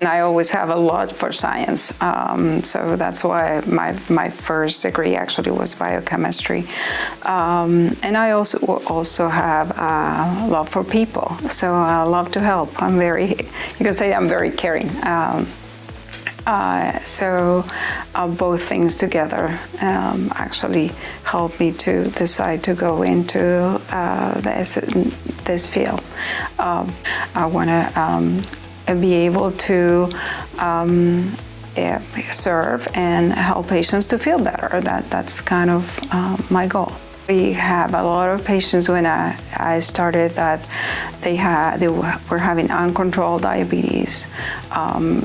I always have a lot for science, so that's why my first degree actually was biochemistry. And I also have a love for people, so I love to help. You can say I'm very caring. So both things together actually helped me to decide to go into this field. I want to be able to serve and help patients to feel better. That's kind of my goal. We have a lot of patients when I started that they were having uncontrolled diabetes.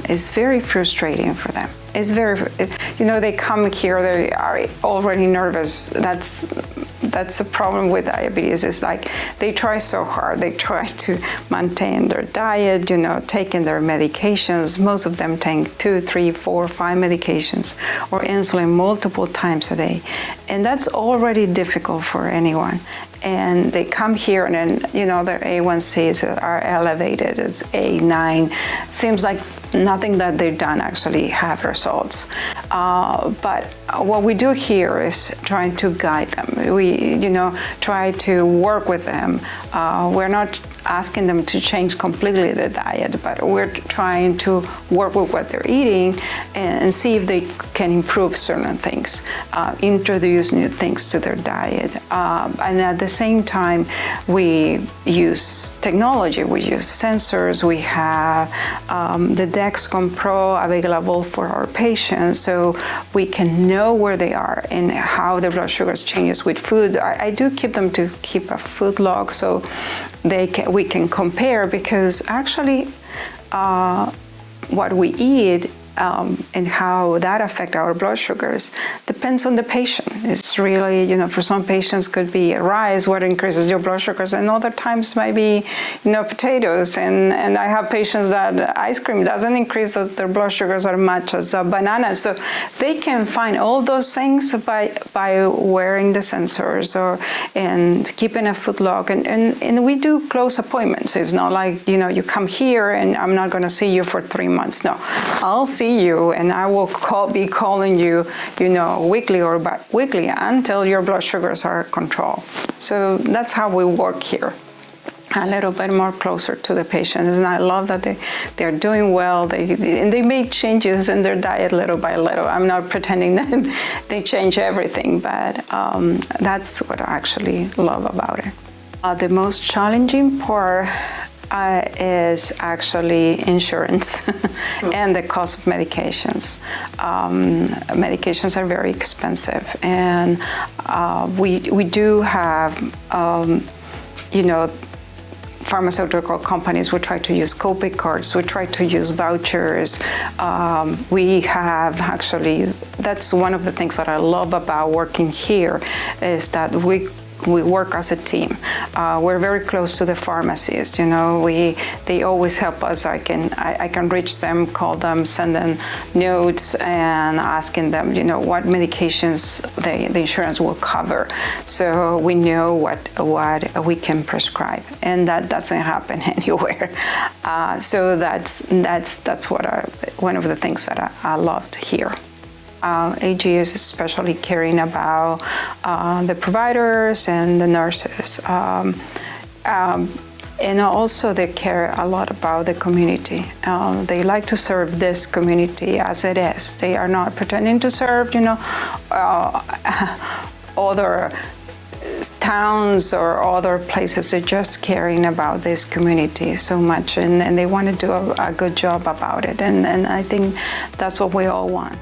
It's very frustrating for them. It's they come here, they are already nervous. That's a problem with diabetes. It's like they try so hard. They try to maintain their diet, taking their medications. Most of them take 2, 3, 4, 5 medications or insulin multiple times a day. And that's already difficult for anyone. And they come here and then, their A1Cs are elevated. It's 8, 9. Seems like nothing that they've done actually have results. But what we do here is trying to guide them. We, try to work with them. We're not asking them to change completely the diet, but we're trying to work with what they're eating and see if they can improve certain things, introduce new things to their diet. And at the same time, we use technology. We use sensors. We have the Dexcom Pro available for our patients, so we can know where they are and how the blood sugars changes with food. I do keep them to keep a food log so we can compare, because actually what we eat and how that affects our blood sugars depends on the patient. It's really, for some patients could be rice, what increases your blood sugars, and other times might be, potatoes. And I have patients that ice cream doesn't increase their blood sugars as much as bananas. So they can find all those things by wearing the sensors and keeping a food log. And we do close appointments. It's not like, you come here and I'm not going to see you for 3 months. No, I'll see you and I will be calling you, weekly or bi-weekly until your blood sugars are controlled. So that's how we work here, a little bit more closer to the patient. And I love that they're doing well. They make changes in their diet little by little. I'm not pretending that they change everything, but that's what I actually love about it. The most challenging part is actually insurance and the cost of medications. Medications are very expensive, and we do have, pharmaceutical companies. We try to use copay cards. We try to use vouchers. We have actually, that's one of the things that I love about working here, is that we work as a team. We're very close to the pharmacies. They always help us. I can reach them, call them, send them notes, and asking them, what medications the insurance will cover, so we know what we can prescribe, and that doesn't happen anywhere. So that's one of the things that I loved here. AG is especially caring about the providers and the nurses. And also they care a lot about the community. They like to serve this community as it is. They are not pretending to serve, other towns or other places. They're just caring about this community so much, and they want to do a good job about it. And I think that's what we all want.